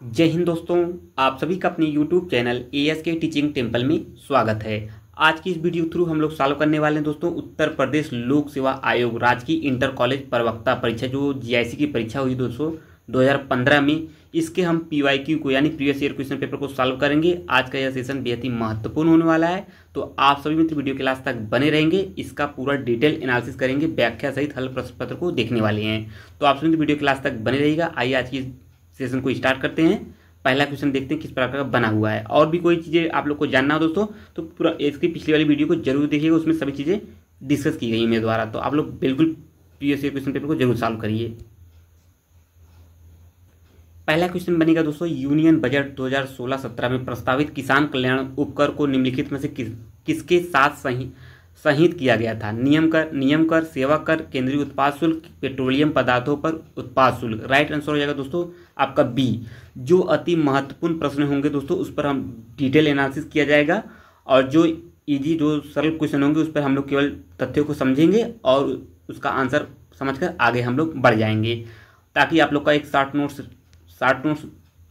जय हिंद दोस्तों। आप सभी का अपने YouTube channel ASK teaching temple में स्वागत है। आज की इस वीडियो थ्रू हम लोग सॉल्व करने वाले हैं दोस्तों उत्तर प्रदेश लोक सेवा आयोग राज्य की इंटर कॉलेज प्रवक्ता परीक्षा जो GIC की परीक्षा हुई दोस्तों 2015 में। इसके हम PYQ को यानी प्रीवियस ईयर क्वेश्चन पेपर को सॉल्व करेंगे। आज का यह सेशन बेहद ही महत्वपूर्ण होने वाला है, तो आप सभी मित्र वीडियो के लास्ट तक बने रहेंगे। इसका पूरा डिटेल एनालिसिस करेंगे, व्याख्या सहित हल प्रश्न पत्र को देखने वाले हैं, तो आप सभी वीडियो के लास्ट तक बने रहिएगा। आइए आज की सेशन को स्टार्ट करते हैं। पहला क्वेश्चन देखते हैं किस प्रकार का बना हुआ है। और भी कोई चीज़ें आप लोग को जानना हो दोस्तों तो पूरा इसकी पिछली वाली वीडियो को जरूर देखिएगा, उसमें सभी चीज़ें डिस्कस की गई मेरे द्वारा। तो आप लोग बिल्कुल प्रीवियस ईयर क्वेश्चन पेपर को जरूर सॉल्व करिए। पहला क्वेश्चन बनेगा दोस्तों, यूनियन बजट 2016-17 में प्रस्तावित किसान कल्याण उपकर को निम्नलिखित में से किसके साथ संहित किया गया था? नियम कर, सेवा कर, केंद्रीय उत्पाद शुल्क, पेट्रोलियम पदार्थों पर उत्पाद शुल्क। राइट आंसर हो जाएगा दोस्तों आपका बी। जो अति महत्वपूर्ण प्रश्न होंगे दोस्तों उस पर हम डिटेल एनालिसिस किया जाएगा, और जो इजी जो सरल क्वेश्चन होंगे उस पर हम लोग केवल तथ्यों को समझेंगे और उसका आंसर समझकर आगे हम लोग बढ़ जाएंगे, ताकि आप लोग का एक शार्ट नोट्स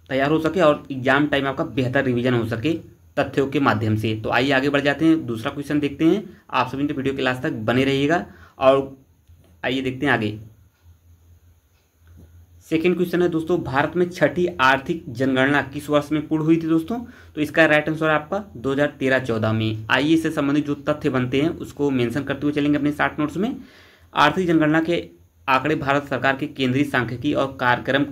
तैयार हो सके और एग्जाम टाइम आपका बेहतर रिवीजन हो सके तथ्यों के माध्यम से। तो आइए आगे बढ़ जाते हैं, दूसरा क्वेश्चन देखते हैं। आप सभी ने वीडियो के लास्ट तक बने रहिएगा और आइए देखते हैं आगे। सेकेंड क्वेश्चन है दोस्तों, भारत में छठी आर्थिक जनगणना किस वर्ष में पूर्ण हुई थी दोस्तों? तो इसका राइट आंसर है आपका 2013-14 में। आइए इससे संबंधित जो तथ्य बनते हैं उसको मेंशन करते हुए चलेंगे अपने शार्ट नोट्स में। आर्थिक जनगणना के आंकड़े भारत सरकार के केंद्रीय सांख्यिकी और कार्यक्रम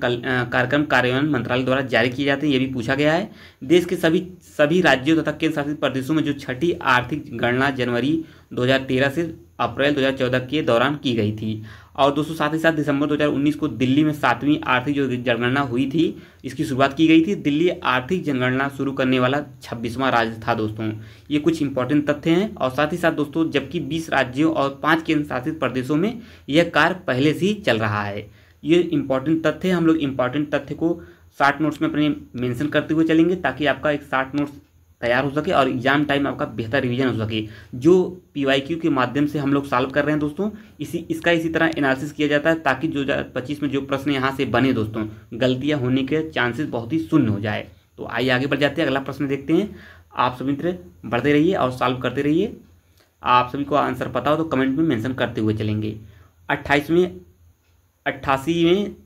कार्यान्वयन मंत्रालय द्वारा जारी किए जाते हैं, ये भी पूछा गया है। देश के सभी राज्यों तथा केंद्र शासित प्रदेशों में जो छठी आर्थिक गणना जनवरी 2013 से अप्रैल 2014 के दौरान की गई थी। और दोस्तों साथ ही साथ दिसंबर 2019 को दिल्ली में 7वीं आर्थिक जो जनगणना हुई थी इसकी शुरुआत की गई थी। दिल्ली आर्थिक जनगणना शुरू करने वाला 26वां राज्य था दोस्तों। ये कुछ इंपॉर्टेंट तथ्य हैं। और साथ ही साथ दोस्तों जबकि 20 राज्यों और 5 केंद्र शासित प्रदेशों में यह कार्य पहले से ही चल रहा है। ये इंपॉर्टेंट तथ्य, हम लोग इंपॉर्टेंट तथ्य को शार्ट नोट्स में अपने मेंशन करते हुए चलेंगे, ताकि आपका एक शार्ट नोट्स तैयार हो सके और एग्जाम टाइम आपका बेहतर रिवीजन हो सके। जो PYQ के माध्यम से हम लोग सॉल्व कर रहे हैं दोस्तों, इसी तरह एनालिसिस किया जाता है, ताकि 2025 में जो प्रश्न यहाँ से बने दोस्तों गलतियाँ होने के चांसेस बहुत ही शून्य हो जाए। तो आइए आगे बढ़ जाते हैं, अगला प्रश्न देखते हैं। आप सभी मित्र बढ़ते रहिए और सॉल्व करते रहिए। आप सभी को आंसर पता हो तो कमेंट में मेंशन करते हुए चलेंगे। 88वें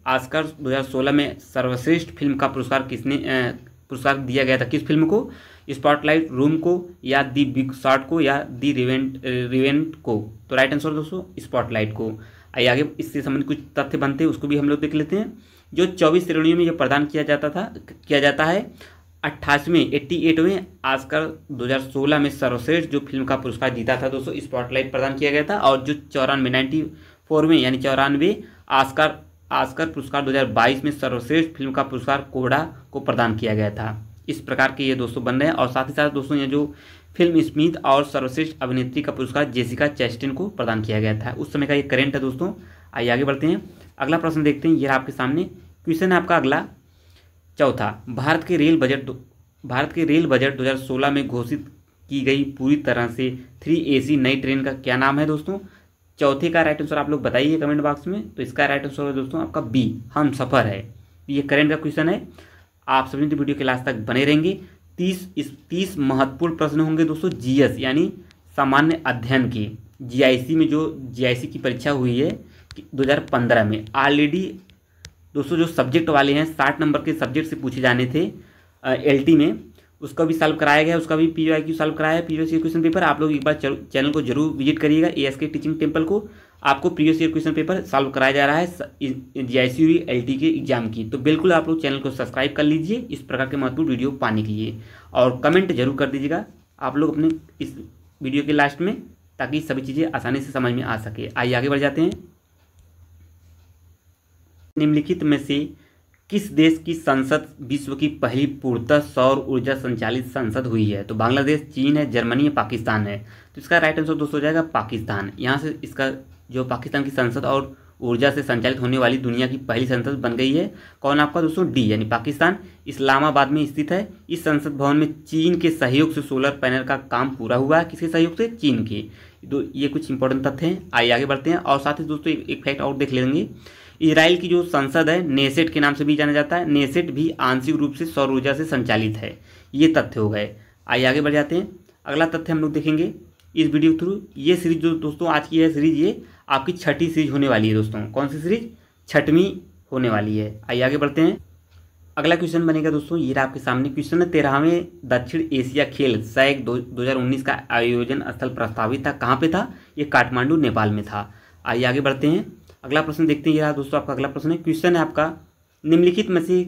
ऑस्कर 2016 में सर्वश्रेष्ठ फिल्म का पुरस्कार दिया गया था किस फिल्म को? स्पॉटलाइट, रूम को, या दी बिग शॉट को, या दी रिवेंट को? तो राइट आंसर दोस्तों स्पॉटलाइट को। आइए आगे इससे संबंधित कुछ तथ्य बनते हैं उसको भी हम लोग देख लेते हैं। जो 24 श्रेणियों में यह प्रदान किया जाता है 88वें ऑस्कर 2016 में सर्वश्रेष्ठ जो फिल्म का पुरस्कार जीता था दोस्तों स्पॉटलाइट प्रदान किया गया था। और जो 94वें यानी 94वें ऑस्कर पुरस्कार 2022 में सर्वश्रेष्ठ फिल्म का पुरस्कार कोड़ा को प्रदान किया गया था। इस प्रकार के ये दोस्तों बन रहे हैं। और साथ ही साथ दोस्तों ये जो फिल्म स्मिथ और सर्वश्रेष्ठ अभिनेत्री का पुरस्कार जेसिका चैस्टेन को प्रदान किया गया था, उस समय का ये करेंट है दोस्तों। आइए आगे बढ़ते हैं, अगला प्रश्न देखते हैं। ये आपके सामने क्वेश्चन है आपका अगला चौथा। भारत के रेल बजट 2016 में घोषित की गई पूरी तरह से 3AC नई ट्रेन का क्या नाम है दोस्तों? चौथे का राइट आंसर आप लोग बताइए कमेंट बॉक्स में। तो इसका राइट आंसर है दोस्तों आपका बी, हम सफ़र है। ये करेंट का क्वेश्चन है, आप सभी तो वीडियो के लास्ट तक बने रहेंगे। 30 महत्वपूर्ण प्रश्न होंगे दोस्तों GS यानी सामान्य अध्ययन के। GIC में जो GIC की परीक्षा हुई है 2015 में, ऑलरेडी दोस्तों जो सब्जेक्ट वाले हैं 60 नंबर के सब्जेक्ट से पूछे जाने थे LT में, उसका भी सॉल्व कराया गया, उसका भी PYQ सॉल्व कराया है प्रीवियस ईयर क्वेश्चन पेपर। आप लोग एक बार चैनल को जरूर विजिट करिएगा ASK टीचिंग टेम्पल को। आपको previous year question paper solve कराया जा रहा है GIC LT के एग्जाम की, तो बिल्कुल आप लोग चैनल को सब्सक्राइब कर लीजिए इस प्रकार के महत्वपूर्ण वीडियो पाने के लिए। और कमेंट जरूर कर दीजिएगा आप लोग अपने इस वीडियो के लास्ट में, ताकि सभी चीज़ें आसानी से समझ में आ सके। आइए आगे बढ़ जाते हैं। निम्नलिखित में से किस देश की संसद विश्व की पहली पूर्णतः सौर ऊर्जा संचालित संसद हुई है? तो बांग्लादेश, चीन है, जर्मनी है, पाकिस्तान है? तो इसका राइट आंसर दोस्तों हो जाएगा पाकिस्तान। यहाँ से इसका जो पाकिस्तान की संसद और ऊर्जा से संचालित होने वाली दुनिया की पहली संसद बन गई है। कौन आपका दोस्तों? डी यानी पाकिस्तान, इस्लामाबाद में स्थित है। इस संसद भवन में चीन के सहयोग से सोलर पैनल का काम पूरा हुआ है। किसके सहयोग से? चीन के। तो ये कुछ इंपॉर्टेंट तथ्य हैं। आइए आगे बढ़ते हैं। और साथ ही दोस्तों एक फैक्ट और देख लेंगे। इजराइल की जो संसद है नेसेट के नाम से भी जाना जाता है, नेसेट भी आंशिक रूप से सौर ऊर्जा से संचालित है। ये तथ्य हो गए। आइए आगे बढ़ जाते हैं। अगला तथ्य हम लोग देखेंगे इस वीडियो के थ्रू। ये सीरीज जो दोस्तों आज की है सीरीज, ये आपकी छठी सीरीज होने वाली है दोस्तों। कौन सी सीरीज? छठवीं होने वाली है। आइए आगे बढ़ते हैं। अगला क्वेश्चन बनेगा दोस्तों, ये रहा आपके सामने क्वेश्चन है। 13वें दक्षिण एशिया खेल सैग 2019 का आयोजन स्थल प्रस्तावित था, कहाँ पे था? ये काठमांडू नेपाल में था। आइए आगे बढ़ते हैं। अगला प्रश्न देखते हैं। ये रहा दोस्तों आपका अगला प्रश्न है। क्वेश्चन है आपका, निम्नलिखित में से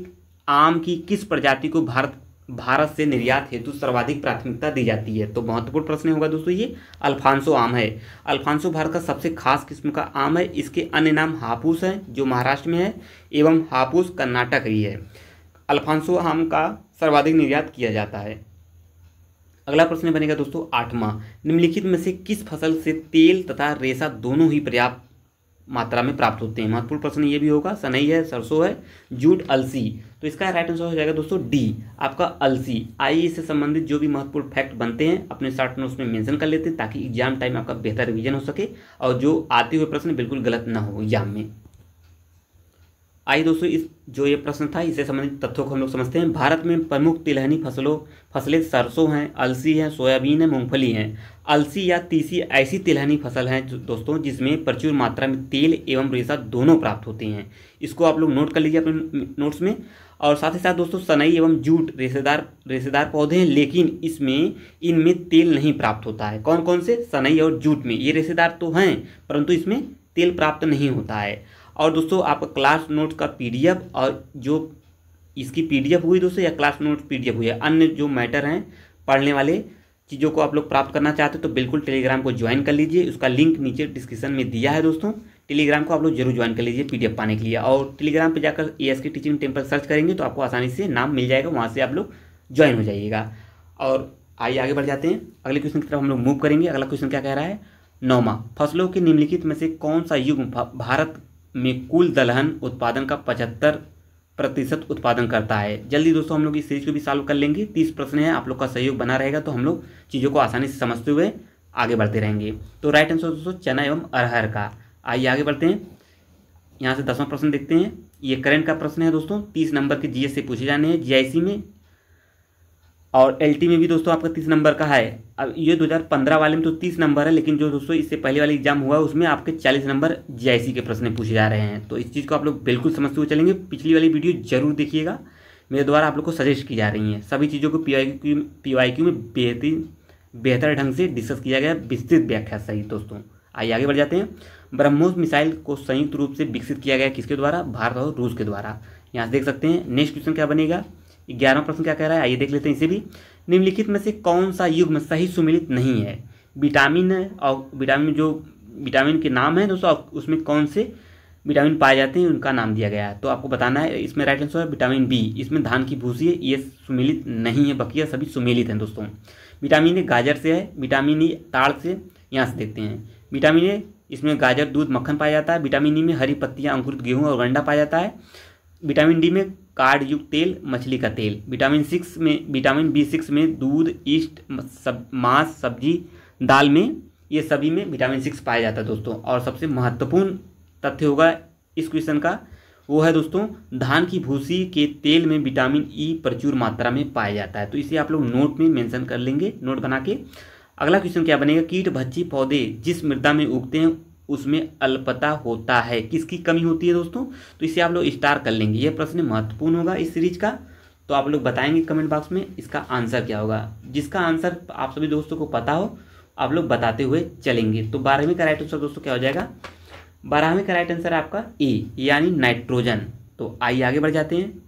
आम की किस प्रजाति को भारत से निर्यात हेतु सर्वाधिक प्राथमिकता दी जाती है? तो महत्वपूर्ण प्रश्न होगा दोस्तों ये। अल्फांसो आम है। अल्फांसो भारत का सबसे खास किस्म का आम है। इसके अन्य नाम हापुस है जो महाराष्ट्र में है, एवं हापुस कर्नाटक ही है। अल्फांसो आम का सर्वाधिक निर्यात किया जाता है। अगला प्रश्न बनेगा दोस्तों 8वां, निम्नलिखित में से किस फसल से तेल तथा रेशा दोनों ही पर्याप्त मात्रा में प्राप्त होते हैं? महत्वपूर्ण प्रश्न ये भी होगा। सनई है, सरसों है, जूट, अलसी। तो इसका राइट आंसर हो जाएगा दोस्तों डी, आपका अलसी। आइए इससे संबंधित जो भी महत्वपूर्ण फैक्ट बनते हैं अपने शॉर्ट नोट्स में मेंशन कर लेते हैं, ताकि एग्जाम टाइम आपका बेहतर रिवीजन हो सके और जो आते हुए प्रश्न बिल्कुल गलत ना हो एग्जाम में। आइए दोस्तों इस जो ये प्रश्न था इससे संबंधित तथ्यों को हम लोग समझते हैं। भारत में प्रमुख तिलहनी फसलें सरसों हैं, अलसी हैं, सोयाबीन है, मूंगफली हैं। अलसी या तीसी ऐसी तिलहनी फसल है दोस्तों जिसमें प्रचुर मात्रा में तेल एवं रेशा दोनों प्राप्त होते हैं। इसको आप लोग नोट कर लीजिए अपने नोट्स में। और साथ ही साथ दोस्तों सनई एवं जूट रेशेदार पौधे हैं, लेकिन इनमें तेल नहीं प्राप्त होता है। कौन कौन से? सनई और जूट में। ये रेशेदार तो हैं परंतु इसमें तेल प्राप्त नहीं होता है। और दोस्तों आपका क्लास नोट का पीडीएफ और जो इसकी पीडीएफ हुई दोस्तों या क्लास नोट पीडीएफ हुई है, अन्य जो मैटर हैं पढ़ने वाले चीज़ों को आप लोग प्राप्त करना चाहते हो तो बिल्कुल टेलीग्राम को ज्वाइन कर लीजिए। उसका लिंक नीचे डिस्क्रिप्शन में दिया है दोस्तों। टेलीग्राम को आप लोग जरूर ज्वाइन कर लीजिए पीडीएफ पाने के लिए। और टेलीग्राम पे जाकर एएसके टीचिंग टेम्पल सर्च करेंगे तो आपको आसानी से नाम मिल जाएगा, वहाँ से आप लोग ज्वाइन हो जाइएगा। और आइए आगे बढ़ जाते हैं। अगले क्वेश्चन की तरफ हम लोग मूव करेंगे। अगला क्वेश्चन क्या कह रहा है? 9वां, फसलों के निम्नलिखित में से कौन सा युग भारत में कुल दलहन उत्पादन का 75% उत्पादन करता है? जल्दी दोस्तों हम लोग इस सीरीज को भी सॉल्व कर लेंगे। 30 प्रश्न है, आप लोग का सहयोग बना रहेगा तो हम लोग चीज़ों को आसानी से समझते हुए आगे बढ़ते रहेंगे। तो राइट आंसर दोस्तों चना एवं अरहर का। आइए आगे बढ़ते हैं। यहाँ से 10वां प्रश्न देखते हैं। ये करंट का प्रश्न है दोस्तों, 30 नंबर के जीएस से पूछे जाने हैं, जीआईसी में और एलटी में भी दोस्तों आपका 30 नंबर का है। अब ये 2015 वाले में तो 30 नंबर है, लेकिन जो दोस्तों इससे पहले वाली एग्जाम हुआ उसमें आपके 40 नंबर जीआईसी के प्रश्न पूछे जा रहे हैं। तो इस चीज़ को आप लोग बिल्कुल समझते हुए चलेंगे। पिछली वाली वीडियो जरूर देखिएगा, मेरे द्वारा आप लोग को सजेस्ट की जा रही हैं। सभी चीज़ों को पीवाईक्यू में बेहतर ढंग से डिस्कस किया गया, विस्तृत व्याख्या सहित दोस्तों। आइए आगे बढ़ जाते हैं। ब्रह्मोस मिसाइल को संयुक्त रूप से विकसित किया गया किसके द्वारा? भारत और रूस के द्वारा। यहाँ से देख सकते हैं। नेक्स्ट क्वेश्चन क्या बनेगा? 11वां प्रश्न क्या कह रहा है? आइए देख लेते हैं इसे भी। निम्नलिखित में से कौन सा युग्म सही सुमेलित नहीं है? विटामिन है और विटामिन के नाम है दोस्तों, उसमें कौन से विटामिन पाए जाते हैं उनका नाम दिया गया है। तो आपको बताना है। इसमें राइट आंसर है विटामिन बी। इसमें धान की भूसी है, ये सुमेलित नहीं है, बकिया सभी सुमेलित हैं दोस्तों। विटामिन ए गाजर से है, विटामिन ई ताड़ से। यहाँ से देखते हैं। विटामिन ए इसमें गाजर, दूध, मक्खन पाया जाता है। विटामिन ई में हरी पत्तियाँ, अंकुरित गेहूँ और गंडा पाया जाता है। विटामिन डी में कार्ड युक्त तेल, मछली का तेल। विटामिन B6 में दूध, ईस्ट, मांस, सब्जी, दाल में, ये सभी में विटामिन 6 पाया जाता है दोस्तों। और सबसे महत्वपूर्ण तथ्य होगा इस क्वेश्चन का, वो है दोस्तों धान की भूसी के तेल में विटामिन ई प्रचुर मात्रा में पाया जाता है। तो इसे आप लोग नोट में मेंशन कर लेंगे, नोट बना के। अगला क्वेश्चन क्या बनेगा? कीट भक्षी पौधे जिस मृदा में उगते हैं उसमें अल्पता होता है, किसकी कमी होती है दोस्तों? तो इसे आप लोग स्टार कर लेंगे। यह प्रश्न महत्वपूर्ण होगा इस सीरीज का, तो आप लोग बताएंगे कमेंट बॉक्स में इसका आंसर क्या होगा। जिसका आंसर आप सभी दोस्तों को पता हो आप लोग बताते हुए चलेंगे। तो 12वें का राइट आंसर दोस्तों क्या हो जाएगा? 12वें का राइट आंसर है आपका ए, यानी नाइट्रोजन। तो आइए आगे बढ़ जाते हैं।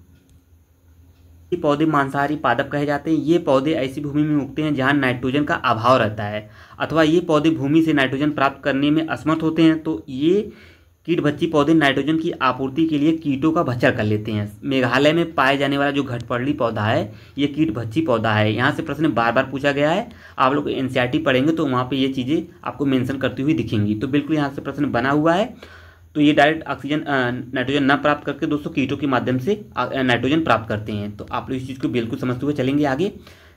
ये पौधे मांसाहारी पादप कहे जाते हैं। ये पौधे ऐसी भूमि में उगते हैं जहां नाइट्रोजन का अभाव रहता है, अथवा ये पौधे भूमि से नाइट्रोजन प्राप्त करने में असमर्थ होते हैं। तो ये कीटभक्षी पौधे नाइट्रोजन की आपूर्ति के लिए कीटों का भक्षण कर लेते हैं। मेघालय में पाए जाने वाला जो घटपड़ली पौधा है ये कीटभक्षी पौधा है। यहाँ से प्रश्न बार बार पूछा गया है, आप लोग एनसीईआरटी पढ़ेंगे तो वहाँ पे ये चीज़ें आपको मेंशन करती हुई दिखेंगी। तो बिल्कुल यहाँ से प्रश्न बना हुआ है। तो ये डायरेक्ट ऑक्सीजन नाइट्रोजन न प्राप्त करके दोस्तों कीटों के माध्यम से नाइट्रोजन प्राप्त करते हैं। तो आप लोग इस चीज़ को बिल्कुल समझते हुए चलेंगे आगे।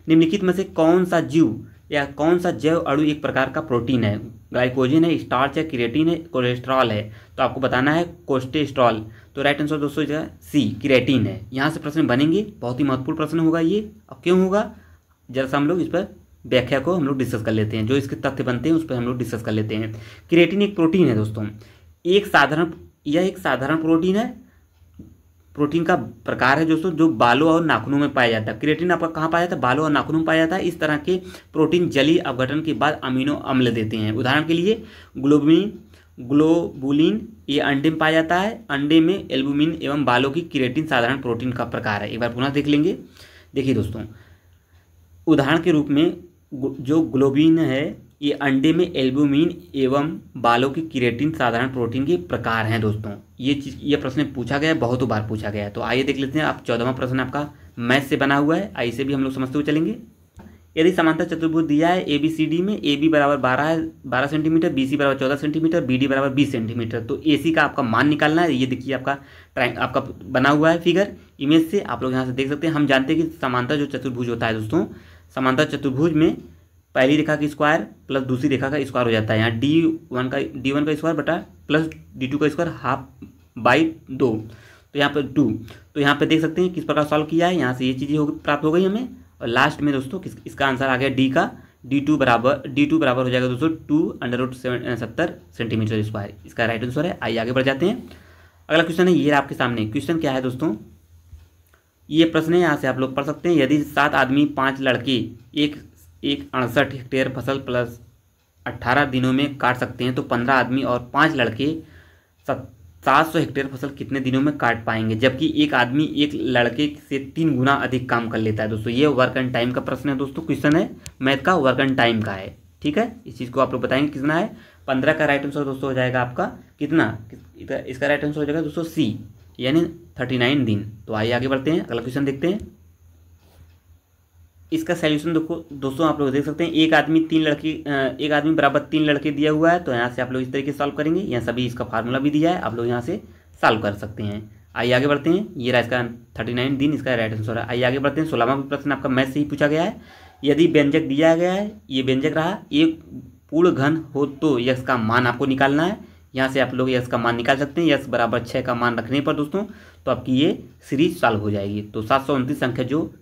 निम्नलिखित में से कौन सा जीव या कौन सा जैव अणु एक प्रकार का प्रोटीन है? ग्लाइकोजन है, स्टार्च है, क्रिएटिन है, कोलेस्ट्रॉल है। तो आपको बताना है कोलेस्ट्रॉल। तो राइट आंसर दोस्तों सी क्रिएटिन है। यहाँ से प्रश्न बनेंगे, बहुत ही महत्वपूर्ण प्रश्न होगा ये। अब क्यों होगा, जरा सा हम लोग इस पर व्याख्या को हम लोग डिस्कस कर लेते हैं, जो इसके तथ्य बनते हैं उस पर हम लोग डिस्कस कर लेते हैं। क्रिएटिन एक प्रोटीन है दोस्तों, यह एक साधारण प्रोटीन है, प्रोटीन का प्रकार है दोस्तों, जो बालों और नाखूनों में पाया जाता है। क्रिएटिन आपका कहाँ पाया जाता है? बालों और नाखूनों में पाया जाता है। इस तरह के प्रोटीन जलीय अपघटन के बाद अमीनो अम्ल देते हैं। उदाहरण के लिए ग्लोबुलिन ये अंडे में पाया जाता है। अंडे में एल्बुमिन एवं बालों की क्रिएटिन साधारण प्रोटीन का प्रकार है। एक बार पुनः देख लेंगे। देखिए दोस्तों, उदाहरण के रूप में जो ग्लोबिन है ये अंडे में एल्बुमिन एवं बालों की क्रिएटिन साधारण प्रोटीन के प्रकार हैं दोस्तों। ये प्रश्न पूछा गया है, बहुत बार पूछा गया है। तो आइए देख लेते हैं। आप 14वां प्रश्न आपका मैथ से बना हुआ है, आइए से भी हम लोग समझते हुए चलेंगे। यदि समांतर चतुर्भुज दिया है ABCD में, AB बराबर 12 सेंटीमीटर, BC बराबर 14 सेंटीमीटर, BD बराबर 20 सेंटीमीटर, तो AC का आपका मान निकालना है। ये देखिए आपका बना हुआ है फिगर, इमेज से आप लोग यहाँ से देख सकते हैं। हम जानते हैं कि समांतर जो चतुर्भुज होता है दोस्तों, समांतर चतुर्भुज में पहली रेखा की स्क्वायर प्लस दूसरी रेखा का स्क्वायर हो जाता है। यहाँ D1 का स्क्वायर बटा प्लस D2 का स्क्वायर हाफ बाई 2, तो यहाँ पर 2। तो यहाँ पे देख सकते हैं किस प्रकार सॉल्व किया है। यहाँ से ये चीज़ें प्राप्त हो गई हमें। और लास्ट में दोस्तों इसका आंसर आ गया डी का। D2 बराबर हो जाएगा दोस्तों 2√70 सेंटीमीटर स्क्वायर। इसका राइट आंसर है। आइए आगे बढ़ जाते हैं। अगला क्वेश्चन है, ये आपके सामने क्वेश्चन क्या है दोस्तों, ये प्रश्न है, यहाँ से आप लोग पढ़ सकते हैं। यदि 7 आदमी 5 लड़के एक 68 हेक्टेयर फसल प्लस 18 दिनों में काट सकते हैं, तो 15 आदमी और 5 लड़के 700 हेक्टेयर फसल कितने दिनों में काट पाएंगे? जबकि एक आदमी एक लड़के से 3 गुना अधिक काम कर लेता है। दोस्तों ये वर्क एंड टाइम का प्रश्न है दोस्तों, क्वेश्चन है मैथ का, वर्क एंड टाइम का है। ठीक है, इस चीज़ को आप लोग बताएंगे कितना है। 15 का राइट आंसर दोस्तों हो जाएगा आपका कितना, इसका राइट आंसर हो जाएगा दोस्तों सी, यानी 39 दिन। तो आइए आगे बढ़ते हैं, अगला क्वेश्चन देखते हैं। इसका सैल्यूशन दोस्तों आप लोग देख सकते हैं। एक आदमी बराबर 3 लड़के दिया हुआ है, तो यहाँ से आप लोग इस तरीके से सॉल्व करेंगे। यहाँ सभी इसका फार्मूला भी दिया है, आप लोग यहाँ से सॉल्व कर सकते हैं। आइए आगे बढ़ते हैं। ये रहा इसका 39 दिन, इसका राइट आंसर है। आइए आगे बढ़ते हैं। 16वां प्रश्न आपका मैथ से ही पूछा गया है। यदि व्यंजक दिया गया है, ये व्यंजक रहा, एक पूर्ण घन हो तो यश का मान आपको निकालना है। यहाँ से आप लोग यश का मान निकाल सकते हैं। यश बराबर 6 का मान रखने पर दोस्तों तो आपकी ये सीरीज सॉल्व हो जाएगी। तो 729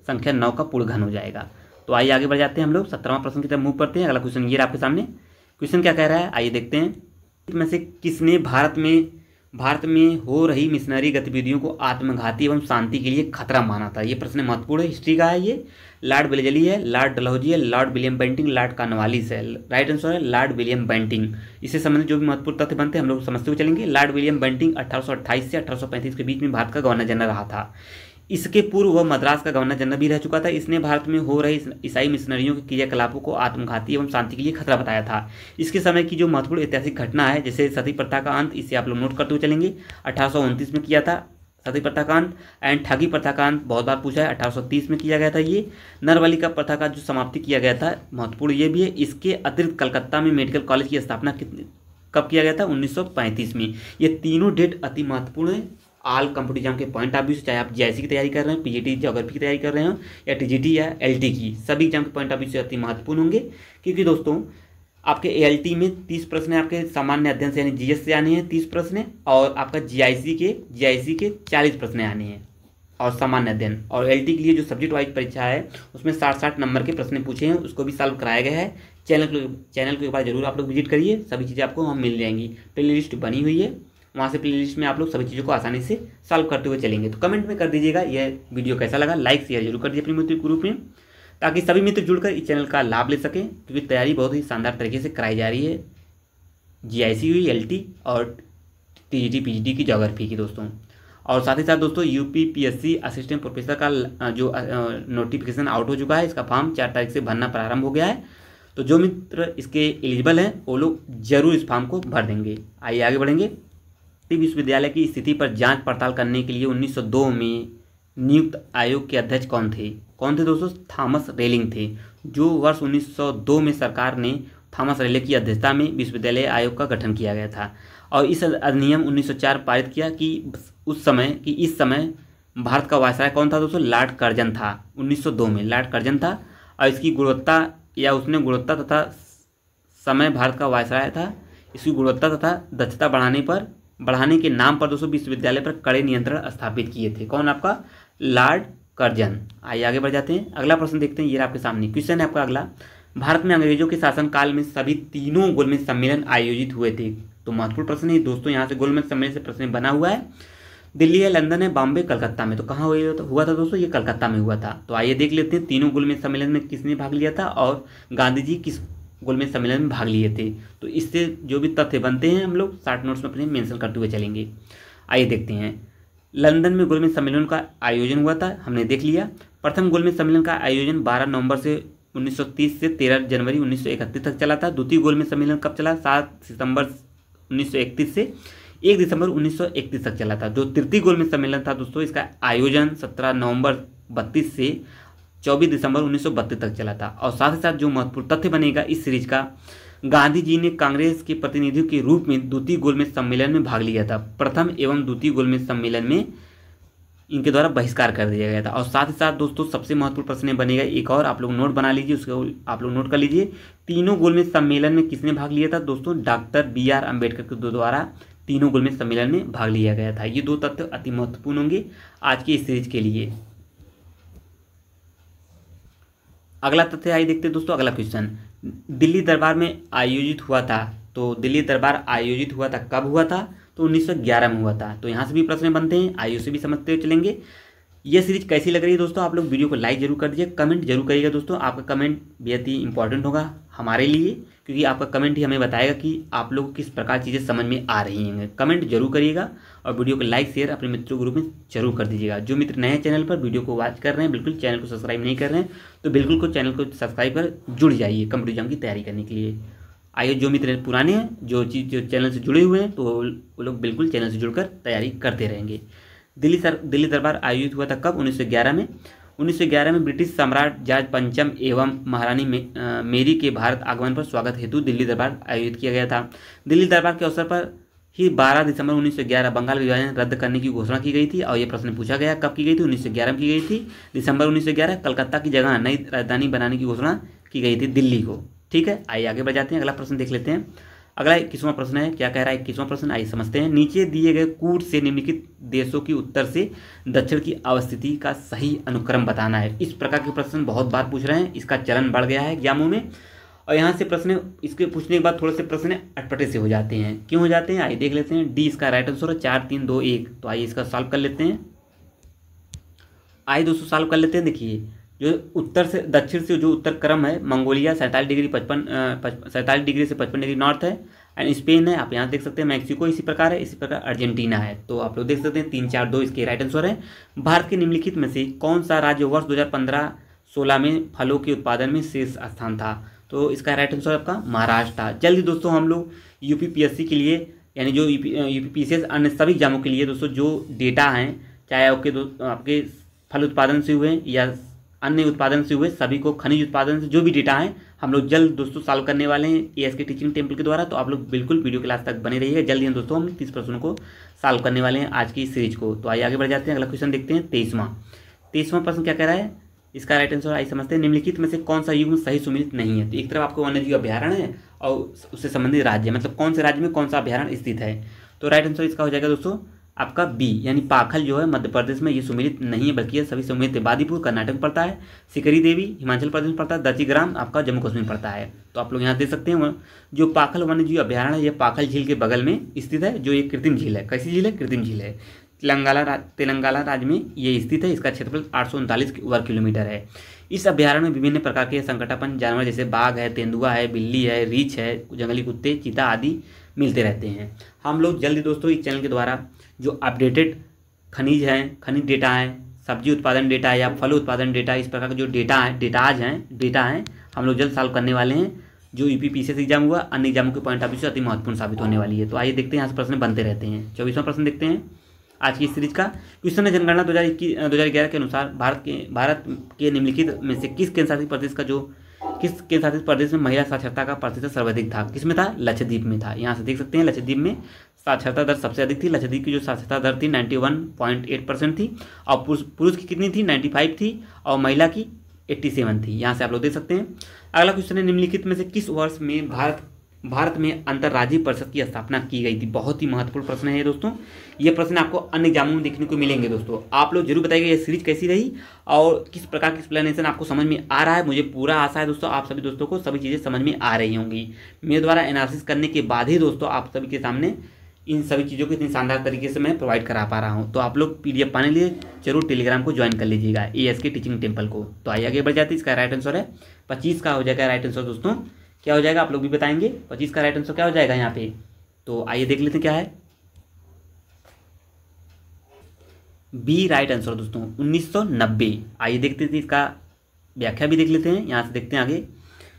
संख्या 9 का पूर्ण घन हो जाएगा। तो आइए आगे बढ़ जाते हैं हम लोग 17वां प्रश्न की तरफ मूव करते हैं। अगला क्वेश्चन ये आपके सामने, क्वेश्चन क्या कह रहा है आइए देखते हैं। इसमें से किसने भारत में हो रही मिशनरी गतिविधियों को आत्मघाती एवं शांति के लिए खतरा माना था? ये प्रश्न महत्वपूर्ण है, हिस्ट्री का है। ये लॉर्ड वेलेस्ली है, लॉर्ड डलहौजी है, Lord William Bentinck, Lord Cornwallis है। राइट आंसर है लॉर्ड विलियम बेंटिंग। इससे संबंधित जो भी महत्वपूर्ण तथ्य बनते हैं हम लोग समझते हुए चलेंगे। लॉर्ड विलियम बेंटिंग 1828 से 1835 के बीच में भारत का गवर्नर जनरल रहा था। इसके पूर्व वह मद्रास का गवर्नर जनरल भी रह चुका था। इसने भारत में हो रही ईसाई मिशनरियों के क्रियाकलापों को आत्मघाती एवं शांति के लिए खतरा बताया था। इसके समय की जो महत्वपूर्ण ऐतिहासिक घटना है, जैसे सती प्रथा का अंत, इसे आप लोग नोट करते हुए चलेंगे। 1829 में किया था सती प्रथा का अंत। एंड ठगी प्रथा का अंत बहुत बार पूछा है, 1830 में किया गया था। ये नरबलिका प्रथा का जो समाप्ति किया गया था, महत्वपूर्ण ये भी है। इसके अतिरिक्त कलकत्ता में मेडिकल कॉलेज की स्थापना कब किया गया था? 1935 में। ये तीनों डेट अति महत्वपूर्ण है ऑल कॉम्पिटिटिव एग्जाम के पॉइंट ऑफ व्यू से, चाहे आप जीआईसी की तैयारी कर रहे हैं, पीजीटी ज्योग्राफी की तैयारी कर रहे हो, या टीजीटी या एलटी की, सभी एग्जाम के पॉइंट ऑफ व्यू से अति महत्वपूर्ण होंगे। क्योंकि दोस्तों आपके एएलटी में 30 प्रश्न आपके सामान्य अध्ययन से यानी जीएस से आने हैं 30 प्रश्न, और आपका जीआईसी के 40 प्रश्न आने हैं और सामान्य अध्ययन। और एलटी के लिए जो सब्जेक्ट वाइज परीक्षा है उसमें 60 नंबर के प्रश्न पूछे हैं, उसको भी सॉल्व कराया गया है। चैनल को एक बार जरूर आप लोग विजिट करिए, सभी चीज़ें आपको वहाँ मिल जाएंगी। प्ले लिस्ट बनी हुई है, वहाँ से प्ले लिस्ट में आप लोग सभी चीज़ों को आसानी से सॉल्व करते हुए चलेंगे। तो कमेंट में कर दीजिएगा यह वीडियो कैसा लगा, लाइक शेयर जरूर कर दीजिए अपने मित्र ग्रुप में, ताकि सभी मित्र जुड़कर इस चैनल का लाभ ले सकें। क्योंकि तैयारी बहुत ही शानदार तरीके से कराई जा रही है, जीआईसी हुई, एलटी और टीजीटी पीजीटी की ज्योग्राफी की दोस्तों। और साथ ही साथ दोस्तों यूपीपीएससी असिस्टेंट प्रोफेसर का जो नोटिफिकेशन आउट हो चुका है, इसका फॉर्म 4 तारीख से भरना प्रारंभ हो गया है। तो जो मित्र इसके एलिजिबल हैं वो लोग जरूर इस फॉर्म को भर देंगे। आइए आगे बढ़ेंगे। विश्वविद्यालय की स्थिति पर जांच पड़ताल करने के लिए 1902 में नियुक्त आयोग के अध्यक्ष कौन थे दोस्तों? थॉमस रेलिंग थे। जो वर्ष 1902 में सरकार ने थॉमस रेलिंग की अध्यक्षता में विश्वविद्यालय आयोग का गठन किया गया था। और इस अधिनियम 1904 पारित किया कि इस समय भारत का वायसराय कौन था दोस्तों? लॉर्ड कर्जन था। 1902 में लॉर्ड कर्जन था। और इसकी गुणवत्ता या उसने गुणवत्ता तथा समय भारत का वायसराय था, इसकी गुणवत्ता तथा दक्षता बढ़ाने के नाम पर दोस्तों विश्वविद्यालय पर कड़े नियंत्रण स्थापित किए थे। कौन? आपका लॉर्ड कर्जन। आइए आगे बढ़ जाते हैं, अगला प्रश्न देखते हैं। ये आपके सामने क्वेश्चन है आपका अगला। भारत में अंग्रेजों के शासनकाल में सभी तीनों गोलमेज सम्मेलन आयोजित हुए थे। तो महत्वपूर्ण प्रश्न है दोस्तों, यहाँ से गोलमेज सम्मेलन से प्रश्न बना हुआ है। दिल्ली है, लंदन है, बॉम्बे, कलकत्ता में। तो कहाँ हुआ था दोस्तों? ये कलकत्ता में हुआ था। तो आइए देख लेते हैं तीनों गोलमेज सम्मेलन में किसने भाग लिया था और गांधी जी किस गोलमेज सम्मेलन में भाग लिए थे। तो इससे जो भी तथ्य बनते हैं हम लोग शॉर्ट नोट्स में अपने मेंशन करते हुए चलेंगे। आइए देखते हैं। लंदन में गोलमेज सम्मेलन का आयोजन हुआ था, हमने देख लिया। प्रथम गोलमेज सम्मेलन का आयोजन 12 नवंबर से 1930 से 13 जनवरी 1931 तक चला था। द्वितीय गोलमेज सम्मेलन कब चला? 7 सितंबर 1931 से 1 दिसंबर 1931 तक चला था। जो तृतीय गोलमेज सम्मेलन था दोस्तों, इसका आयोजन 17 नवंबर 32 से 24 दिसंबर 1932 तक चला था। और साथ ही साथ जो महत्वपूर्ण तथ्य बनेगा इस सीरीज का, गांधी जी ने कांग्रेस के प्रतिनिधि के रूप में द्वितीय गोलमेज सम्मेलन में भाग लिया था। प्रथम एवं द्वितीय गोलमेज सम्मेलन में इनके द्वारा बहिष्कार कर दिया गया था। और साथ ही साथ दोस्तों सबसे महत्वपूर्ण प्रश्न बनेगा एक और, आप लोग नोट बना लीजिए, उसको आप लोग नोट कर लीजिए। तीनों गोलमेज सम्मेलन में किसने भाग लिया था दोस्तों? डॉक्टर BR अम्बेडकर के द्वारा तीनों गोलमेज सम्मेलन में भाग लिया गया था। ये दो तथ्य अति महत्वपूर्ण होंगे आज की इस सीरीज के लिए। अगला तथ्य आइए देखते हैं दोस्तों, अगला क्वेश्चन। दिल्ली दरबार में आयोजित हुआ था। तो दिल्ली दरबार आयोजित हुआ था, कब हुआ था? तो 1911 में हुआ था। तो यहाँ से भी प्रश्न बनते हैं, आइए उसे भी समझते हुए चलेंगे। ये सीरीज कैसी लग रही है दोस्तों? आप लोग वीडियो को लाइक जरूर कर दीजिए, कमेंट जरूर करिएगा दोस्तों। आपका कमेंट बेहद ही इंपॉर्टेंट होगा हमारे लिए, क्योंकि आपका कमेंट ही हमें बताएगा कि आप लोग को किस प्रकार चीज़ें समझ में आ रही हैं। कमेंट जरूर करिएगा और वीडियो को लाइक शेयर अपने मित्रों ग्रुप में जरूर कर दीजिएगा। जो मित्र नए चैनल पर वीडियो को वॉच कर रहे हैं, बिल्कुल चैनल को सब्सक्राइब नहीं कर रहे हैं, तो बिल्कुल को चैनल को सब्सक्राइब कर जुड़ जाइए कंप्यूटर एग्जाम की तैयारी करने के लिए। आइए जो मित्र पुराने हैं, जो चैनल से जुड़े हुए हैं, तो वो लोग बिल्कुल चैनल से जुड़कर तैयारी करते रहेंगे। दिल्ली दरबार आयोजित हुआ था कब? 1911 में। 1911 में ब्रिटिश सम्राट जॉर्ज पंचम एवं महारानी मेरी के भारत आगमन पर स्वागत हेतु दिल्ली दरबार आयोजित किया गया था। दिल्ली दरबार के अवसर पर ही 12 दिसंबर 1911 बंगाल विभाजन रद्द करने की घोषणा की गई थी। और ये प्रश्न पूछा गया कब की गई थी? 1911 में की गई थी, दिसंबर 1911। कलकत्ता की जगह नई राजधानी बनाने की घोषणा की गई थी दिल्ली को। ठीक है, आइए आगे बढ़ जाते हैं, अगला प्रश्न देख लेते हैं। अगला 21वां प्रश्न है, क्या कह रहा है 21वां प्रश्न? आइए समझते हैं। नीचे दिए गए कूट से निम्नलिखित देशों की उत्तर से दक्षिण की अवस्थिति का सही अनुक्रम बताना है। इस प्रकार के प्रश्न बहुत बार पूछ रहे हैं, इसका चलन बढ़ गया है एग्जामों में। और यहाँ से प्रश्न इसके पूछने के बाद थोड़े से प्रश्न अटपटे से हो जाते हैं। क्यों हो जाते हैं? आइए देख लेते हैं। डी इसका राइट आंसर है 4 3 2 1। तो आइए इसका सॉल्व कर लेते हैं। आइए दोस्तों सॉल्व कर लेते हैं। देखिए, जो उत्तर से दक्षिण से जो उत्तर क्रम है, मंगोलिया 47 डिग्री 47 डिग्री से 55 डिग्री नॉर्थ है। एंड स्पेन है, आप यहाँ देख सकते हैं। मैक्सिको इसी प्रकार है, इसी प्रकार अर्जेंटीना है। तो आप लोग देख सकते हैं 3 4 2 इसके राइट आंसर है। भारत के निम्नलिखित में से कौन सा राज्य वर्ष 2015-16 में फलों के उत्पादन में शीर्ष स्थान था? तो इसका राइट आंसर आपका महाराष्ट्र था। जल्दी दोस्तों हम लोग यूपीपीएससी के लिए, यानी जो यूपीपीसीएस अन्य सभी एग्जामों के लिए दोस्तों जो डेटा हैं, चाहे आपके फल उत्पादन से हुए या अन्य उत्पादन से हुए, सभी को खनिज उत्पादन से जो भी डेटा है हम लोग जल्द दोस्तों सॉल्व करने वाले हैं एएसके टीचिंग टेम्पल के द्वारा। तो आप लोग बिल्कुल वीडियो क्लास तक बने रहिएगा। जल्दी दोस्तों हम 30 प्रश्नों को सॉल्व करने वाले हैं आज की इस सीरीज को। तो आइए आगे बढ़ जाते हैं, अगला क्वेश्चन देखते हैं। 23वां प्रश्न क्या कह रहा है? इसका राइट आंसर आइए समझते हैं। निम्नलिखित में से कौन सा युग्म सही सुमेलित नहीं है? तो एक तरफ आपको वन्यजीव अभ्यारण्य है और उससे संबंधित राज्य, मतलब कौन से राज्य में कौन सा अभ्यारण्य स्थित है। तो राइट आंसर इसका हो जाएगा दोस्तों आपका बी, यानी पाखल जो है मध्य प्रदेश में ये सुमेलित नहीं है, बल्कि ये सभी सुमेलित है। बादीपुर कर्नाटक में पड़ता है, सिकरी देवी हिमाचल प्रदेश में पड़ता है, दर्जीग्राम आपका जम्मू कश्मीर में पड़ता है। तो आप लोग यहाँ देख सकते हैं जो पाखल वन्यजीव अभ्यारण्य है, ये पाखल झील के बगल में स्थित है, जो एक कृत्रिम झील है। कैसी झील है? कृत्रिम झील है। तेलंगाना राज्य में ये स्थित है। इसका क्षेत्रफल 839 वर्ग किलोमीटर है। इस अभ्यारण्य में विभिन्न प्रकार के संकटापन्न जानवर जैसे बाघ है, तेंदुआ है, बिल्ली है, रीछ है, जंगली कुत्ते, चीता आदि मिलते रहते हैं। हम लोग जल्दी दोस्तों इस चैनल के द्वारा जो अपडेटेड खनिज डेटा है, सब्जी उत्पादन डेटा है या फल उत्पादन डेटा, इस प्रकार के जो डेटा हैं हम लोग जल्द सॉल्व करने वाले हैं। जो यूपीपीसीएस एग्जाम हुआ, अन्य एग्जामों के पॉइंट ऑफ व्यू से अति महत्वपूर्ण साबित होने वाली है। तो आइए देखते हैं, यहाँ से प्रश्न बनते रहते हैं। 24वां प्रश्न देखते हैं आज की सीरीज का। क्वेश्चन है, जनगणना 2011 के अनुसार भारत के निम्नलिखित में से किस केंद्रशासित प्रदेश में महिला साक्षरता का प्रतिशत सर्वाधिक था? किसमें था? लक्षद्वीप में था। यहाँ से देख सकते हैं लक्षद्वीप में साक्षरता दर सबसे अधिक थी। लक्षद्वीप की जो साक्षरता दर थी 91.8% थी और पुरुष की कितनी थी? 95 थी और महिला की 87 थी। यहाँ से आप लोग देख सकते हैं। अगला क्वेश्चन है, निम्नलिखित में से किस वर्ष में भारत में अंतर्राज्यीय परिषद की स्थापना की गई थी। बहुत ही महत्वपूर्ण प्रश्न है ये दोस्तों। ये प्रश्न आपको अन्य एग्जामों में देखने को मिलेंगे दोस्तों। आप लोग जरूर बताइएगा ये सीरीज कैसी रही और किस प्रकार की एक्सप्लेनेशन आपको समझ में आ रहा है। मुझे पूरा आशा है दोस्तों आप सभी दोस्तों को सभी चीज़ें समझ में आ रही होंगी। मेरे द्वारा एनालिसिस करने के बाद ही दोस्तों आप सभी के सामने इन सभी चीज़ों को इतनी शानदार तरीके से मैं प्रोवाइड करा पा रहा हूँ। तो आप लोग PDF पाने लिए जरूर टेलीग्राम को ज्वाइन कर लीजिएगा, ASK टीचिंग टेम्पल को। तो आइए आगे बढ़ जाते हैं। इसका राइट आंसर है 25 का हो जाएगा राइट आंसर दोस्तों। क्या हो जाएगा आप लोग भी बताएंगे 25 का राइट आंसर क्या हो जाएगा यहाँ पे। तो आइए देख लेते हैं क्या है। बी राइट आंसर दोस्तों 1990। आइए देखते हैं इसका व्याख्या भी देख लेते हैं। यहाँ से देखते हैं आगे।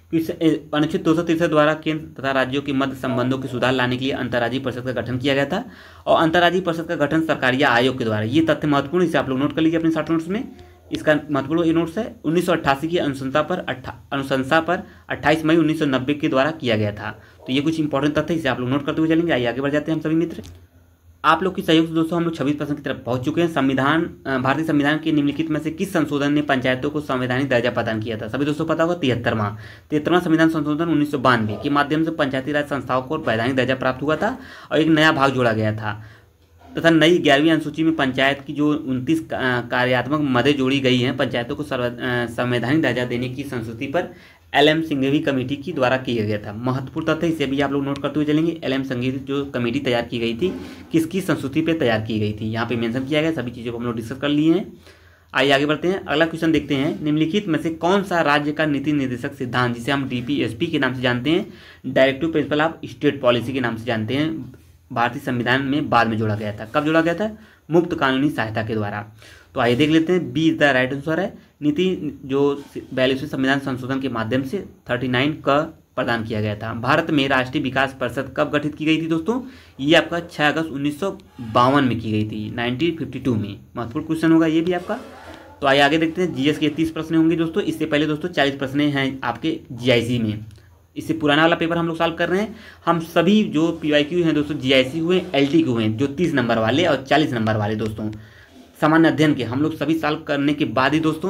अनुच्छेद 263 द्वारा केंद्र तथा राज्यों के मध्य संबंधों के सुधार लाने के लिए अंतर्राज्यीय परिषद का गठन किया गया था और अंतर्राज्यीय परिषद का गठन सरकार या आयोग के द्वारा। ये तथ्य महत्वपूर्ण, इसे आप लोग नोट कर लीजिए अपने शॉर्ट नोट्स में। इसका महत्वपूर्ण ये नोट्स है 1988 की अनुशंसा पर 28 मई 1990 के द्वारा किया गया था। तो ये कुछ इंपॉर्टेंट तथ्य, इसे आप लोग नोट करते हुए चलेंगे। आइए आगे बढ़ जाते हैं हम सभी मित्र। आप लोग की सहयोग से दोस्तों हम लोग 26% की तरफ पहुंच चुके हैं। भारतीय संविधान के निम्नलिखित में से किस संशोधन ने पंचायतों को संवैधानिक दर्जा प्रदान किया था। सभी दोस्तों पता होगा 73वां संविधान संशोधन 1992 के माध्यम से पंचायती राज संस्थाओं को वैधानिक दर्जा प्राप्त हुआ था और एक नया भाग जोड़ा गया था तथा नई 11वीं अनुसूची में पंचायत की जो 29 कार्यात्मक मदें जोड़ी गई हैं पंचायतों को संवैधानिक दर्जा देने की संस्तुति पर LM संघवी कमेटी की द्वारा किया गया था। महत्वपूर्ण तथ्य इसे भी आप लोग नोट करते हुए चलेंगे। LM संघवी जो कमेटी तैयार की गई थी किसकी संस्तुति पे तैयार की गई थी, यहाँ पे मेंशन किया गया। सभी चीज़ों को हम लोग डिस्कस कर लिए हैं। आइए आगे बढ़ते हैं। अगला क्वेश्चन देखते हैं, निम्नलिखित में से कौन सा राज्य का नीति निर्देशक सिद्धांत, जिसे हम DPSP के नाम से जानते हैं, directive principle of state policy के नाम से जानते हैं, भारतीय संविधान में बाद में जोड़ा गया था। कब जोड़ा गया था? मुफ्त कानूनी सहायता के द्वारा। तो आइए देख लेते हैं। B is the right answer है। नीति जो 42वें संविधान संशोधन के माध्यम से 39 का प्रदान किया गया था। भारत में राष्ट्रीय विकास परिषद कब गठित की गई थी दोस्तों? ये आपका 6 अगस्त 1952 में की गई थी, 1952 में। महत्वपूर्ण क्वेश्चन होगा ये भी आपका। तो आइए आगे देखते हैं। GS के 30 प्रश्न होंगे दोस्तों। इससे पहले दोस्तों 40 प्रश्न हैं आपके GIC में। इससे पुराना वाला पेपर हम लोग सॉल्व कर रहे हैं। हम सभी जो PYQ हैं दोस्तों, GIC हुए, LT हुए, जो 30 नंबर वाले और 40 नंबर वाले दोस्तों सामान्य अध्ययन के, हम लोग सभी सॉल्व करने के बाद ही दोस्तों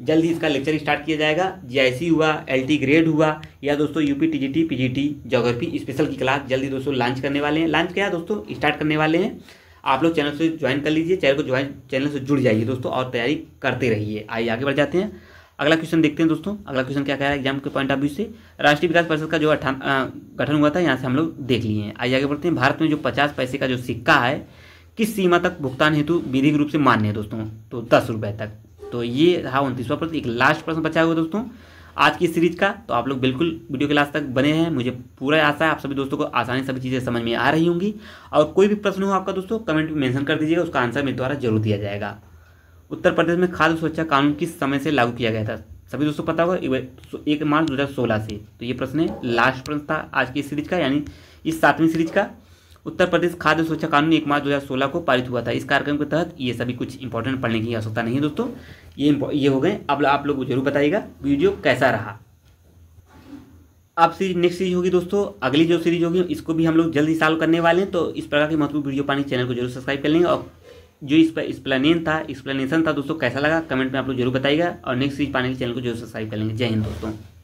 जल्द ही इसका लेक्चर स्टार्ट किया जाएगा। GIC हुआ, LT ग्रेड हुआ या दोस्तों UP TGT PGT geography special की क्लास जल्दी दोस्तों लॉन्च करने वाले हैं। लॉन्च क्या है दोस्तों? स्टार्ट करने वाले हैं। आप लोग चैनल से ज्वाइन कर लीजिए, चैनल से जुड़ जाइए दोस्तों और तैयारी करते रहिए। आइए आगे बढ़ जाते हैं। अगला क्वेश्चन देखते हैं दोस्तों। अगला क्वेश्चन क्या कह रहा है एग्जाम के पॉइंट ऑफ व्यू से। राष्ट्रीय विकास परिषद का जो गठन हुआ था यहाँ से हम लोग देख लिए हैं। आइए आगे बढ़ते हैं। भारत में जो 50 पैसे का जो सिक्का है किस सीमा तक भुगतान हेतु विधिक रूप से मान्य है दोस्तों? तो 10 रुपये तक। तो ये रहा 29वां प्रश्न। एक लास्ट प्रश्न बचा हुआ दोस्तों आज की सीरीज का। तो आप लोग बिल्कुल वीडियो के लास्ट तक बने हैं। मुझे पूरा आशा है आप सभी दोस्तों को आसानी सभी चीज़ें समझ में आ रही होंगी। और कोई भी प्रश्न हो आपका दोस्तों कमेंट में मेंशन कर दीजिएगा, उसका आंसर मेरे द्वारा जरूर दिया जाएगा। उत्तर प्रदेश में खाद्य सुरक्षा कानून किस समय से लागू किया गया था? सभी दोस्तों पता होगा 1 मार्च 2016 से। तो ये प्रश्न है, लास्ट प्रश्न था आज की सीरीज का, यानी इस 7वीं सीरीज का। उत्तर प्रदेश खाद्य सुरक्षा कानून 1 मार्च 2016 को पारित हुआ था। इस कार्यक्रम के तहत ये सभी कुछ इंपॉर्टेंट पढ़ने की आवश्यकता नहीं है दोस्तों। ये हो गए। अब आप लोग जरूर बताइएगा वीडियो कैसा रहा। अब नेक्स्ट सीरीज होगी दोस्तों, अगली जो सीरीज होगी इसको भी हम लोग जल्दी सॉल्व करने वाले हैं। तो इस प्रकार की महत्वपूर्ण वीडियो पाने चैनल को जरूर सब्सक्राइब कर लेंगे। और जो इस पर एक्सप्लेनेशन था दोस्तों कैसा लगा कमेंट में आप लोग जरूर बताइएगा। और नेक्स्ट सीरीज पाने के चैनल को जरूर सब्सक्राइब कर लेंगे। जय हिंद दोस्तों।